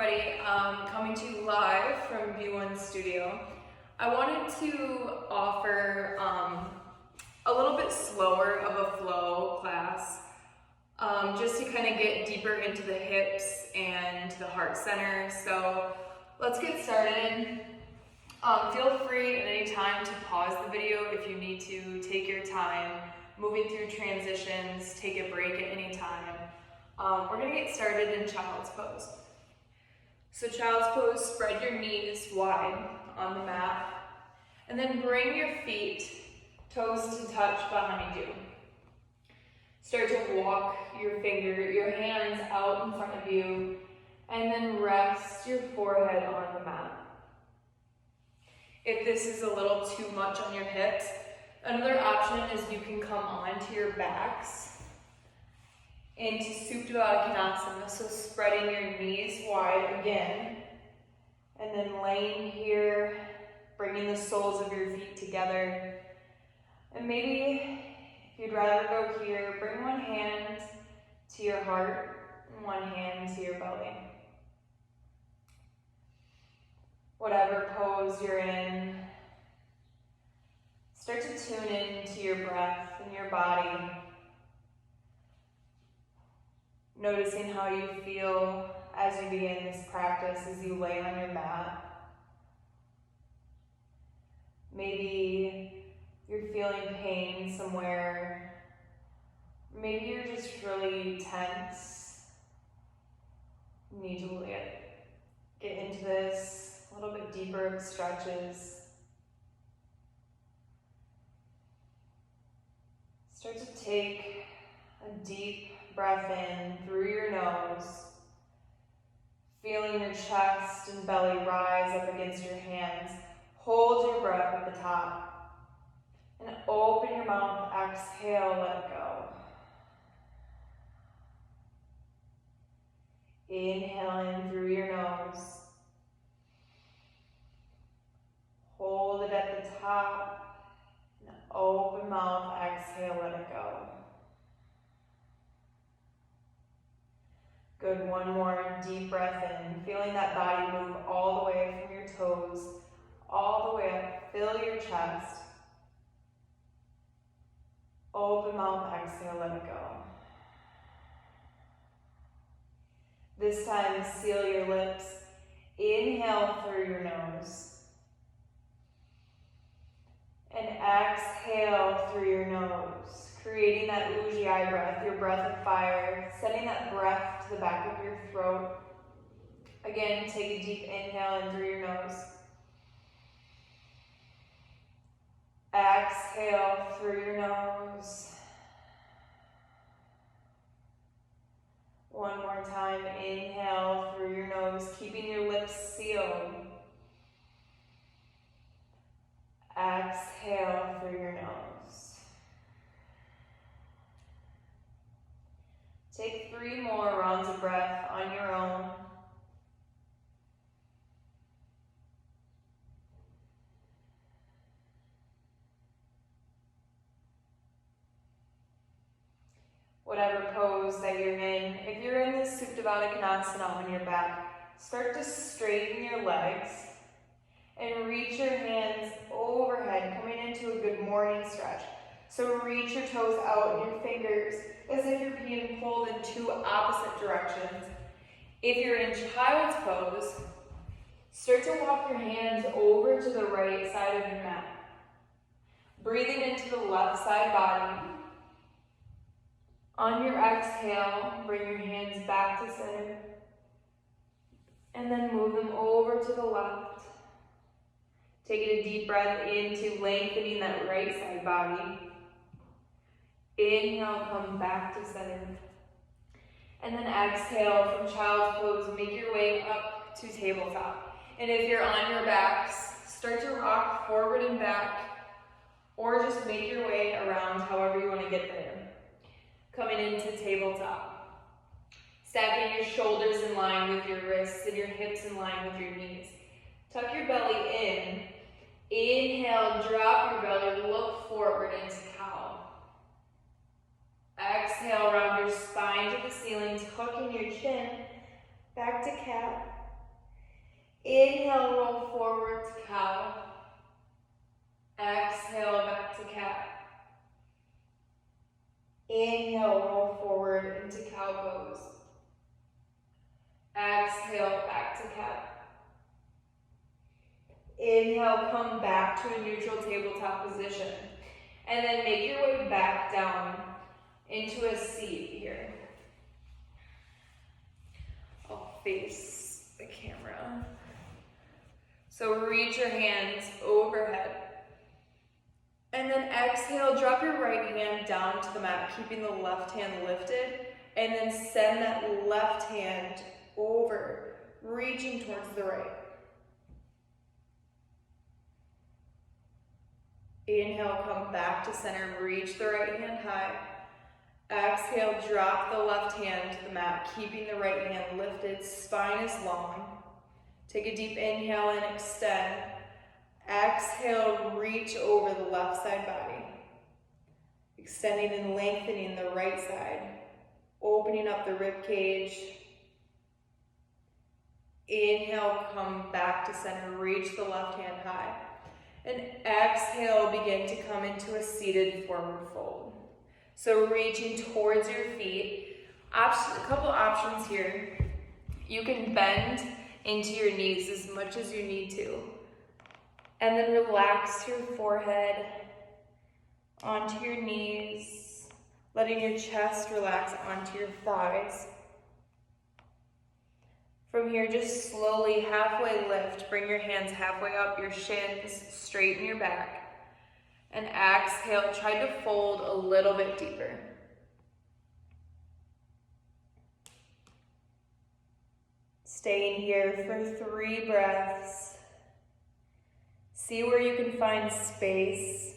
everybody. Coming to you live from V1 Studio. I wanted to offer a little bit slower of a flow class, just to kind of get deeper into the hips and the heart center. So let's get started. Feel free at any time to pause the video if you need to. Take your time moving through transitions. Take a break at any time. We're going to get started in child's pose. So child's pose, spread your knees wide on the mat, and then bring your feet toes to touch behind you. Start to walk your hands out in front of you, and then rest your forehead on the mat. If this is a little too much on your hips, another option is you can come onto your backs into Supta Baddha Konasana, so spreading your knees wide again, and then laying here, bringing the soles of your feet together. And maybe if you'd rather go here, bring one hand to your heart and one hand to your belly. Whatever pose you're in, start to tune in to your breath and your body. Noticing how you feel as you begin this practice, as you lay on your mat. Maybe you're feeling pain somewhere. Maybe you're just really tense. You need to get into this a little bit deeper stretches. Start to take a deep breath in through your nose, feeling your chest and belly rise up against your hands. Hold your breath at the top, and open your mouth, exhale, let it go. Inhale in through your nose. Hold it at the top, and open mouth, exhale, let it go. Good, one more deep breath in, feeling that body move all the way from your toes, all the way up, fill your chest. Open mouth, exhale, let it go. This time, seal your lips. Inhale through your nose. And exhale through your nose, creating that Ujjayi breath, your breath of fire, sending that breath to the back of your throat. Again, take a deep inhale in through your nose. Exhale through your nose. One more time, inhale through your nose, keeping your lips sealed. Exhale through your nose. Take 3 more rounds of breath on your own. Whatever pose that you're in, if you're in this Supta Baddha Konasana on your back, start to straighten your legs and reach your hands overhead, coming into a good morning stretch. So reach your toes out and your fingers as if you're being pulled in 2 opposite directions. If you're in child's pose, start to walk your hands over to the right side of your mat. Breathing into the left side body. On your exhale, bring your hands back to center. And then move them over to the left. Taking a deep breath into lengthening that right side body. Inhale, come back to center. And then exhale from child's pose, make your way up to tabletop. And if you're on your backs, start to rock forward and back, or just make your way around however you want to get there. Coming into tabletop. Stacking your shoulders in line with your wrists and your hips in line with your knees. Tuck your belly in. Inhale, drop your belly, look forward into cow. Exhale, round your spine to the ceiling, tucking your chin back to cat. Inhale, roll forward to cow. Exhale, back to cat. Inhale, roll forward into cow pose. Exhale, back to cat. Inhale, come back to a neutral tabletop position. And then make your way back down into a seat here. I'll face the camera. So reach your hands overhead. And then exhale, drop your right hand down to the mat, keeping the left hand lifted. And then send that left hand over, reaching towards the right. Inhale, come back to center, reach the right hand high. Exhale, drop the left hand to the mat, keeping the right hand lifted, spine is long. Take a deep inhale and extend. Exhale, reach over the left side body. Extending and lengthening the right side. Opening up the rib cage. Inhale, come back to center, reach the left hand high. And exhale, begin to come into a seated forward fold. So reaching towards your feet. A couple options here. You can bend into your knees as much as you need to. And then relax your forehead onto your knees, letting your chest relax onto your thighs. From here, just slowly halfway lift. Bring your hands halfway up, your shins, straighten your back. And exhale, try to fold a little bit deeper. Staying here for 3 breaths. See where you can find space.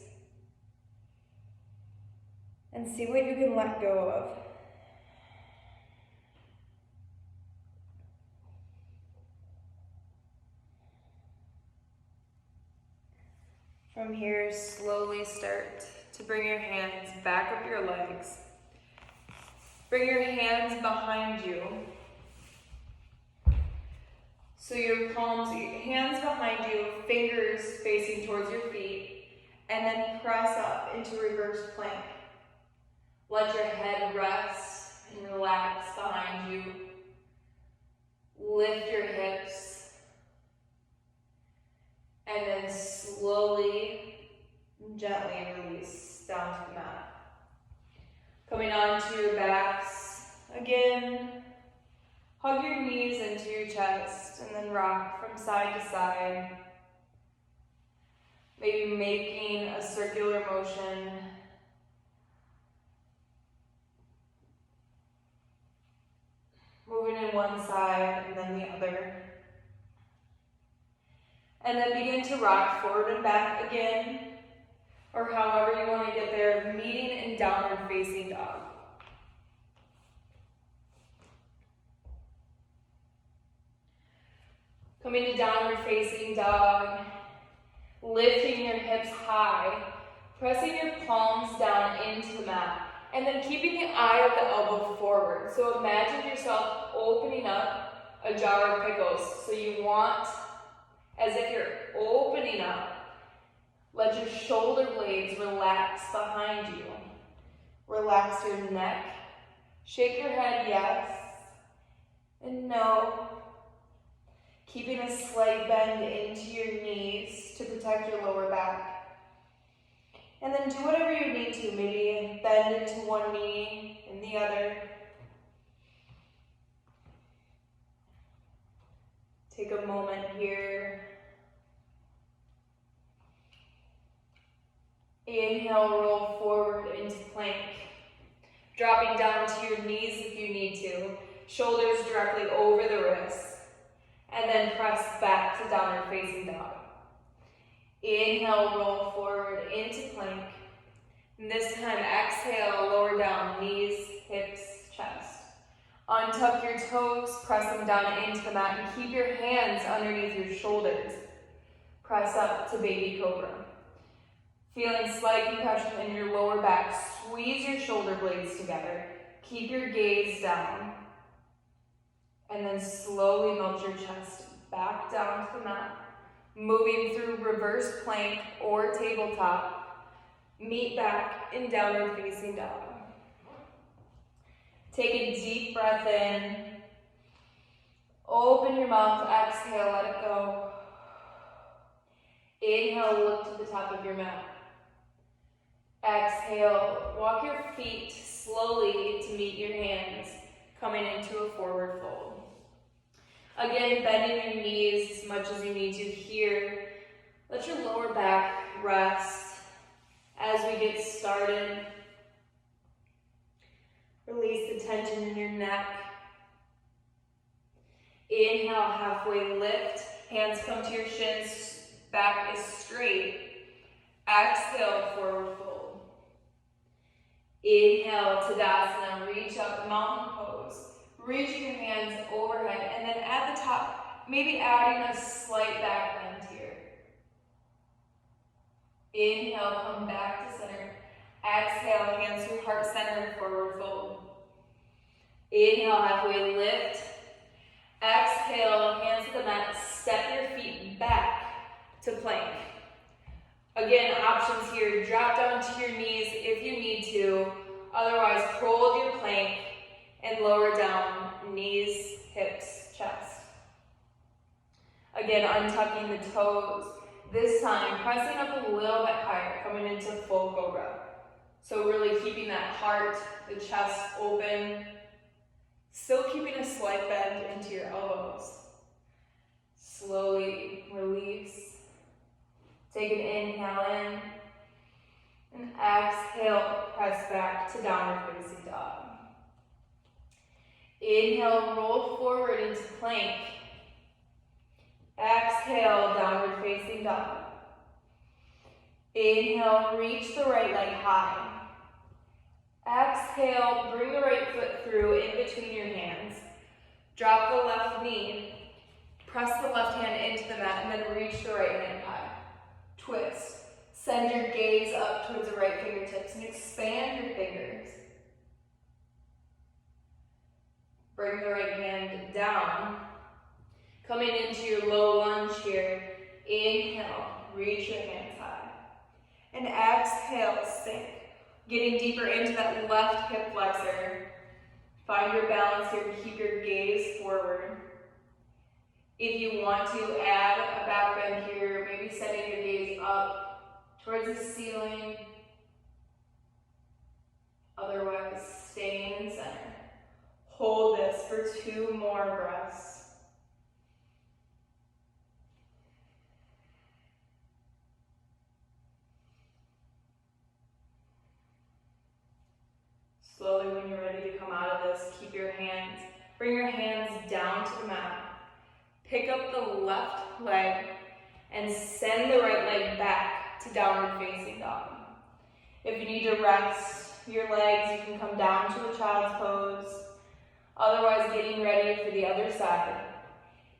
And see what you can let go of. From here, slowly start to bring your hands back up your legs. Bring your hands behind you. So your palms, your hands behind you, fingers facing towards your feet, and then press up into reverse plank. Let your head rest and relax behind you. Lift your hips, and then slowly, gently release down to the mat. Coming onto your backs. Again, hug your knees into your chest and then rock from side to side. Maybe making a circular motion. Moving in one side and then the other. And then begin to rock forward and back again, or however you want to get there, meeting in downward facing dog. Coming to downward facing dog, lifting your hips high, pressing your palms down into the mat, and then keeping the eye of the elbow forward. So imagine yourself opening up a jar of pickles. So you want, as if you're opening up, let your shoulder blades relax behind you. Relax your neck. Shake your head yes and no. Keeping a slight bend into your knees to protect your lower back. And then do whatever you need to. Maybe bend into one knee and the other. Take a moment here. Inhale, roll forward into plank. Dropping down to your knees if you need to. Shoulders directly over the wrists. And then press back to downward facing dog. Inhale, roll forward into plank. And this time, exhale, lower down, knees, hips, chest. Untuck your toes, press them down into the mat, and keep your hands underneath your shoulders. Press up to baby cobra. Feeling slight compression in your lower back, squeeze your shoulder blades together. Keep your gaze down. And then slowly melt your chest back down to the mat. Moving through reverse plank or tabletop. Meet back in downward facing dog. Take a deep breath in. Open your mouth, exhale, let it go. Inhale, look to the top of your mat. Exhale, walk your feet slowly to meet your hands, coming into a forward fold. Again, bending your knees as much as you need to here. Let your lower back rest as we get started. Release the tension in your neck. Inhale, halfway lift. Hands come to your shins. Back is straight. Exhale, forward fold. Inhale, Tadasana. Reach up, mountain pose. Reaching your hands overhead. And then at the top, maybe adding a slight back bend here. Inhale, come back to center. Exhale, hands through heart center, forward fold. Inhale, halfway lift. Exhale, hands to the mat, step your feet back to plank. Again, options here, drop down to your knees if you need to. Otherwise, hold your plank and lower down, knees, hips, chest. Again, untucking the toes. This time, pressing up a little bit higher, coming into full cobra. So really keeping that heart, the chest open. Still keeping a slight bend into your elbows. Slowly release. Take an inhale in. And exhale, press back to downward facing dog. Inhale, roll forward into plank. Exhale, downward facing dog. Inhale, reach the right leg high. Exhale, bring the right foot through in between your hands. Drop the left knee. Press the left hand into the mat and then reach the right hand high. Twist. Send your gaze up towards the right fingertips and expand your fingers. Bring the right hand down. Coming into your low lunge here. Inhale, reach your hands high. And exhale, sink. Getting deeper into that left hip flexor. Find your balance here, keep your gaze forward. If you want to add a back bend here, maybe sending your gaze up towards the ceiling. Otherwise, staying in center. Hold this for 2 more breaths. Slowly, when you're ready to come out of this, bring your hands down to the mat. Pick up the left leg and send the right leg back to downward facing dog. If you need to rest your legs, you can come down to a child's pose. Otherwise, getting ready for the other side.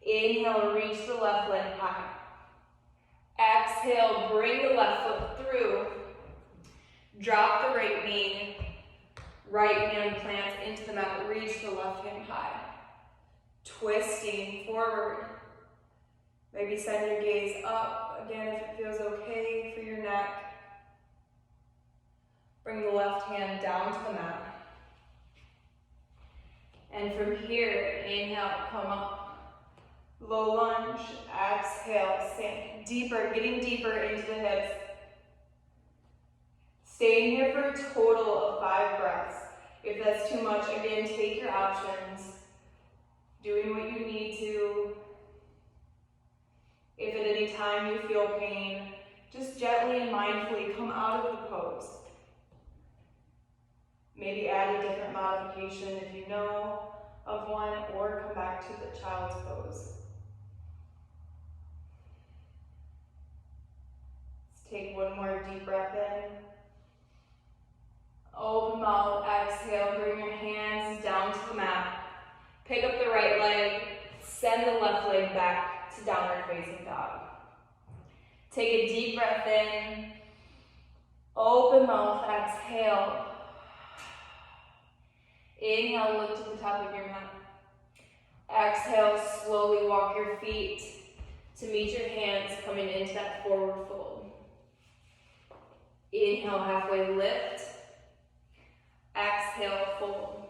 Inhale, reach the left leg high. Exhale, bring the left foot through. Drop the right knee. Right hand plants into the mat, reach the left hand high. Twisting forward. Maybe send your gaze up, again if it feels okay for your neck. Bring the left hand down to the mat. And from here, inhale, come up. Low lunge, exhale, sink. Deeper, getting deeper into the hips. Staying here for a total of 5 breaths. If that's too much, again, take your options. Doing what you need to. If at any time you feel pain, just gently and mindfully come out of the pose. Maybe add a different modification if you know of one, or come back to the child's pose. Let's take one more deep breath in. Open mouth, exhale, bring your hands down to the mat. Pick up the right leg, send the left leg back to downward facing dog. Take a deep breath in. Open mouth, exhale. Inhale, look to the top of your mat. Exhale, slowly walk your feet to meet your hands coming into that forward fold. Inhale, halfway lift. Exhale, fold.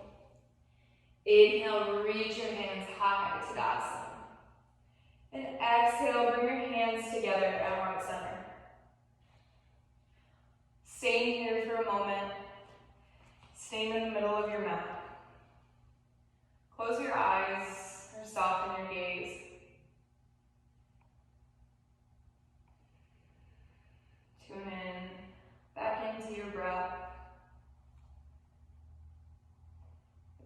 Inhale, reach your hands high to Tadasana. And exhale, bring your hands together at heart center. Staying here for a moment. Staying in the middle of your mat. Close your eyes or soften your gaze. Tune in back into your breath.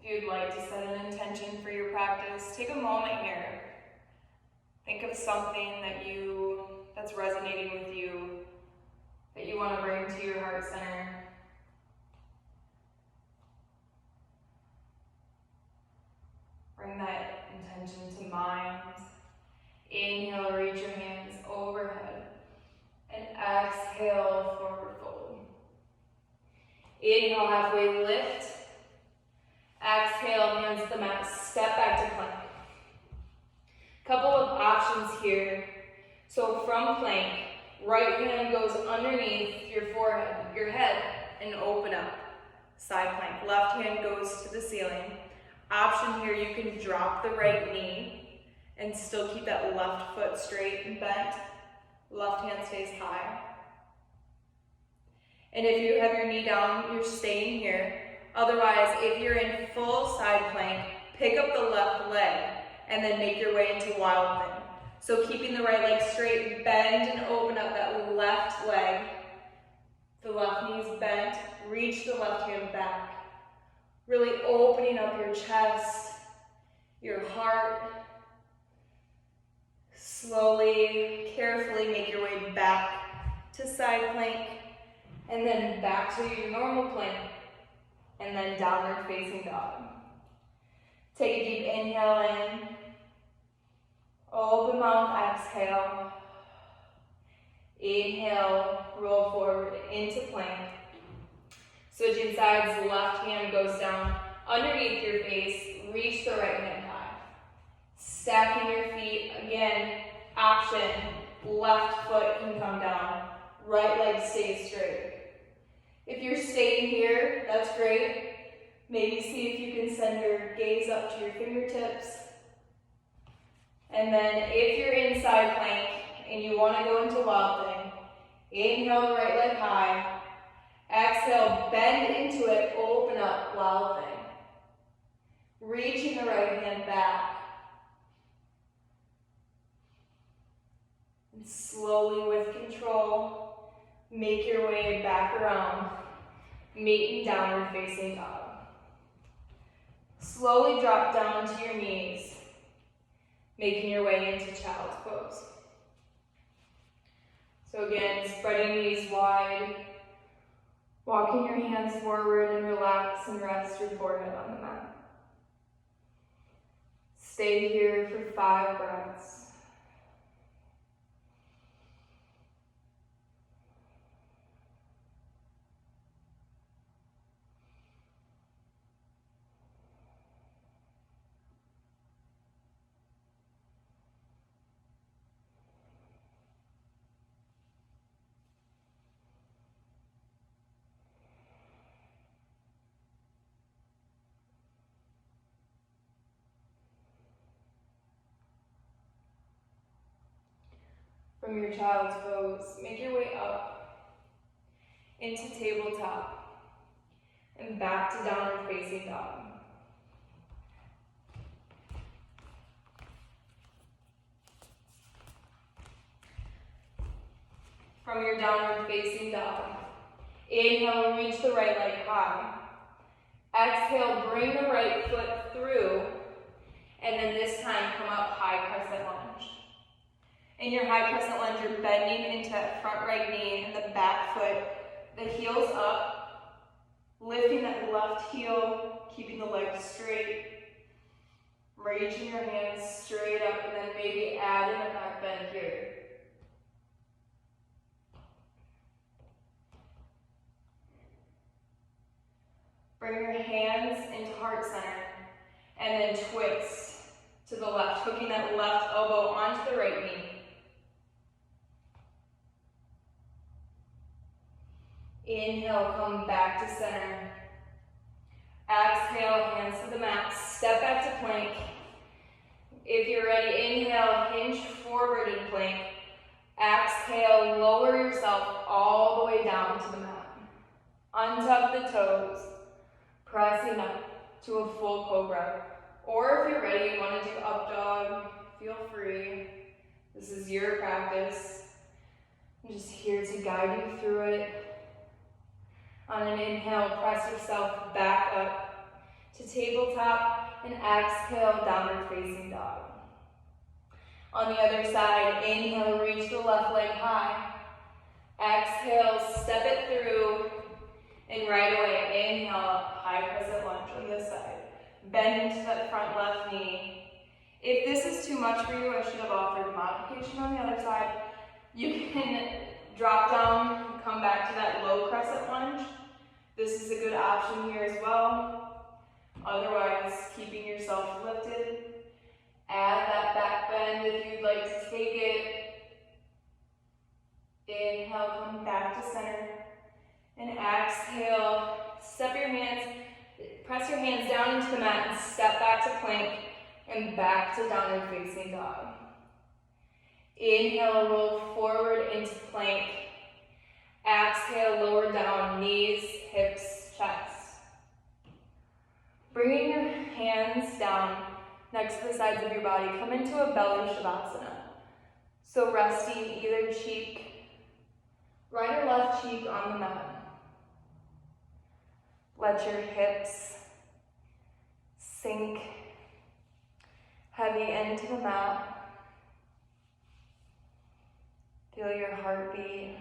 If you'd like to set an intention for your practice, take a moment here. Think of something that's resonating with you, that you want to bring to your heart center. Bring that intention to mind. Inhale, reach your hands overhead. And exhale, forward fold. Inhale, halfway lift. Exhale, hands to the mat, step back to plank. Couple of options here. So from plank, right hand goes underneath your forehead, your head, and open up. Side plank, left hand goes to the ceiling. Option here, you can drop the right knee and still keep that left foot straight and bent. Left hand stays high. And if you have your knee down, you're staying here. Otherwise, if you're in full side plank, pick up the left leg and then make your way into wild thing. So keeping the right leg straight, bend and open up that left leg. The left knee is bent, reach the left hand back. Really opening up your chest, your heart. Slowly, carefully make your way back to side plank and then back to your normal plank and then downward facing dog. Take a deep inhale in, open mouth, exhale. Inhale, roll forward into plank. Switching sides, left hand goes down underneath your face, reach the right hand high. Stacking your feet, again, option, left foot can come down, right leg stays straight. If you're staying here, that's great. Maybe see if you can send your gaze up to your fingertips. And then if you're in side plank and you want to go into wild thing, inhale the right leg high. Exhale, bend into it, open up, wild thing. Reaching the right hand back. And slowly with control, make your way back around, meeting downward facing dog. Slowly drop down to your knees, making your way into child's pose. So again, spreading knees wide, walking your hands forward and relax and rest your forehead on the mat. Stay here for 5 breaths. From your child's pose, make your way up into tabletop and back to downward facing dog. From your downward facing dog, inhale, reach the right leg high. Exhale, bring the right foot through, and then this time come up high crescent lunge. In your high crescent lunge, you're bending into that front right knee and the back foot. The heel's up, lifting that left heel, keeping the legs straight. Reaching your hands straight up and then maybe add in a back bend here. Bring your hands into heart center and then twist to the left, hooking that left elbow onto the right knee. Inhale, come back to center. Exhale, hands to the mat, step back to plank. If you're ready, inhale, hinge forward in plank. Exhale, lower yourself all the way down to the mat. Untuck the toes, pressing up to a full cobra. Or if you're ready, you want to do up dog, feel free. This is your practice. I'm just here to guide you through it. On an inhale, press yourself back up to tabletop, and exhale, downward facing dog. On the other side, inhale, reach the left leg high. Exhale, step it through, and right away, inhale up, high crescent lunge on this side. Bend into that front left knee. If this is too much for you, I should have offered modification on the other side. You can drop down, come back to that low crescent lunge. This is a good option here as well. Otherwise, keeping yourself lifted. Add that back bend if you'd like to take it. Inhale, come back to center. And exhale, press your hands down into the mat and step back to plank and back to downward facing dog. Inhale, roll forward into plank. Exhale, lower down, knees, hips, chest. Bringing your hands down next to the sides of your body, come into a belly shavasana. So resting either cheek, right or left cheek on the mat. Let your hips sink heavy into the mat. Feel your heartbeat.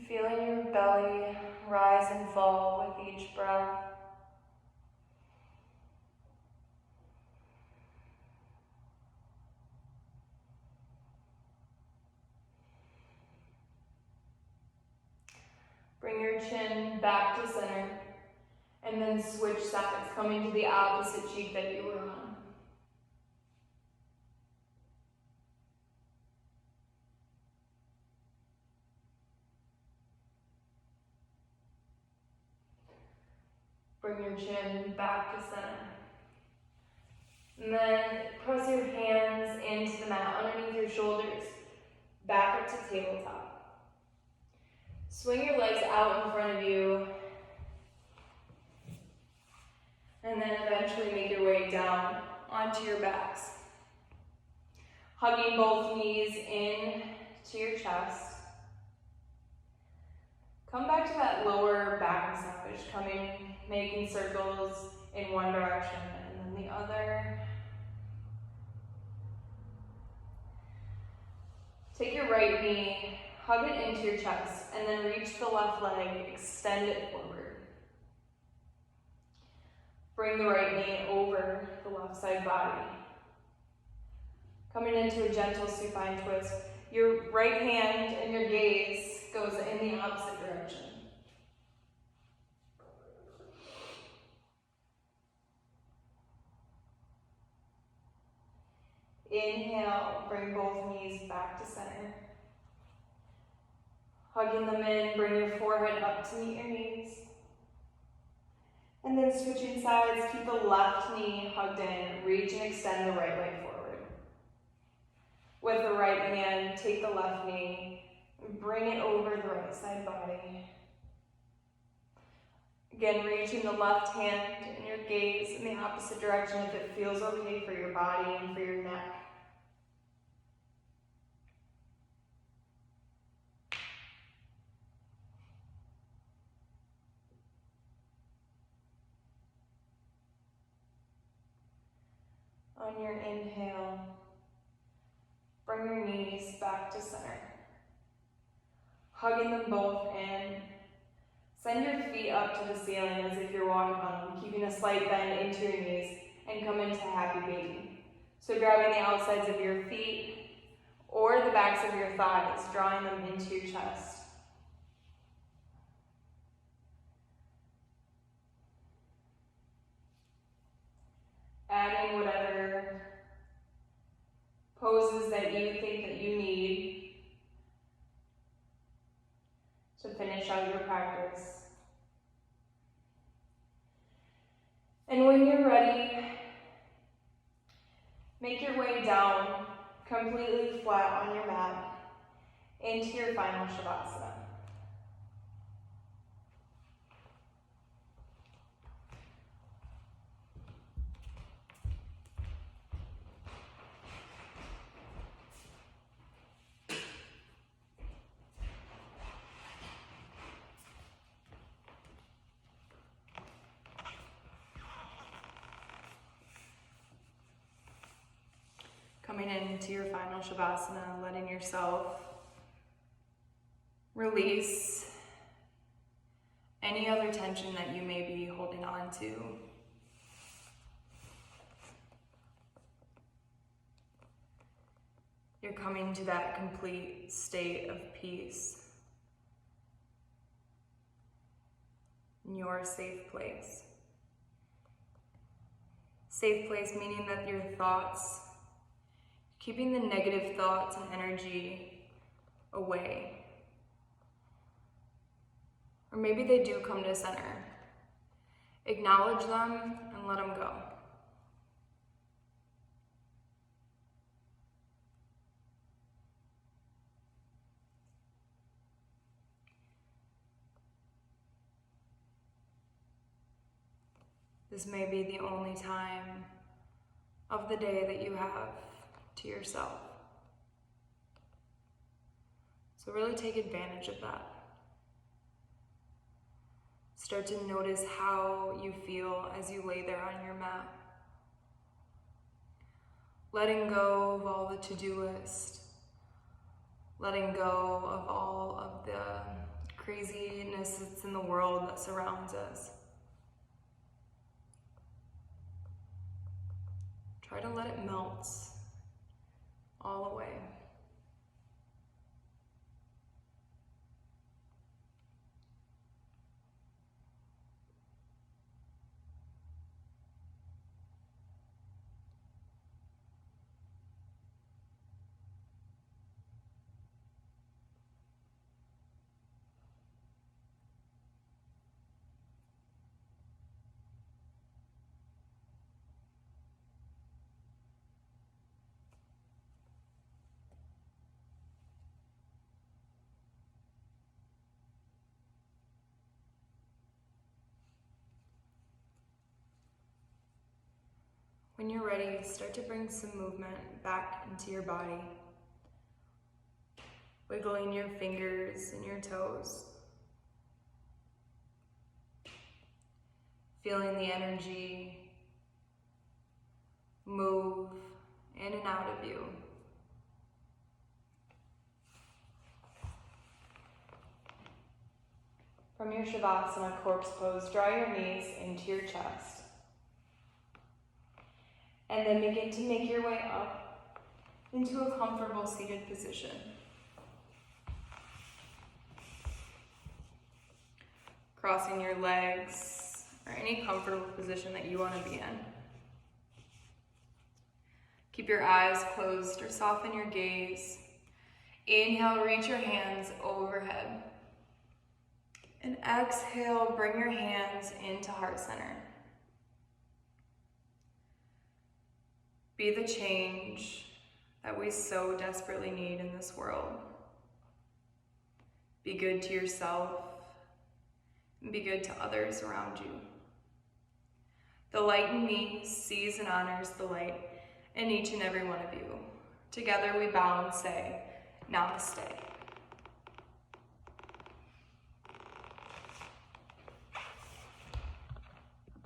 Feeling your belly rise and fall with each breath. Bring your chin back to center, and then switch sides, coming to the opposite cheek that you were on. Bring your chin back to center. And then press your hands into the mat underneath your shoulders, back up to tabletop. Swing your legs out in front of you, and then eventually make your way down onto your backs. Hugging both knees in to your chest. Come back to that lower back massage, making circles in one direction and then the other. Take your right knee, hug it into your chest, and then reach the left leg, extend it forward. Bring the right knee over the left side body. Coming into a gentle supine twist. Your right hand and your gaze goes in the opposite direction. Inhale, bring both knees back to center. Hugging them in, bring your forehead up to meet your knees. And then switching sides, keep the left knee hugged in, reach and extend the right leg forward. With the right hand, take the left knee, and bring it over the right side body. Again, reaching the left hand and your gaze in the opposite direction if it feels okay for your body and for your neck. On your inhale, bring your knees back to center. Hugging them both in. Send your feet up to the ceiling as if you're walking on them, keeping a slight bend into your knees, and come into happy baby. So grabbing the outsides of your feet or the backs of your thighs, drawing them into your chest. And when you're ready, make your way down completely flat on your mat into your final Shavasana. Coming into your final Shavasana, letting yourself release any other tension that you may be holding on to. You're coming to that complete state of peace in your safe place. Safe place meaning that your thoughts, keeping the negative thoughts and energy away. Or maybe they do come to center. Acknowledge them and let them go. This may be the only time of the day that you have to yourself. So really take advantage of that. Start to notice how you feel as you lay there on your mat. Letting go of all the to-do list. Letting go of all of the craziness that's in the world that surrounds us. Try to let it melt all away. When you're ready, start to bring some movement back into your body. Wiggling your fingers and your toes. Feeling the energy move in and out of you. From your Shavasana corpse pose, draw your knees into your chest. And then begin to make your way up into a comfortable seated position. Crossing your legs or any comfortable position that you want to be in. Keep your eyes closed or soften your gaze. Inhale, reach your hands overhead. And exhale, bring your hands into heart center. Be the change that we so desperately need in this world. Be good to yourself and be good to others around you. The light in me sees and honors the light in each and every one of you. Together we bow and say, Namaste.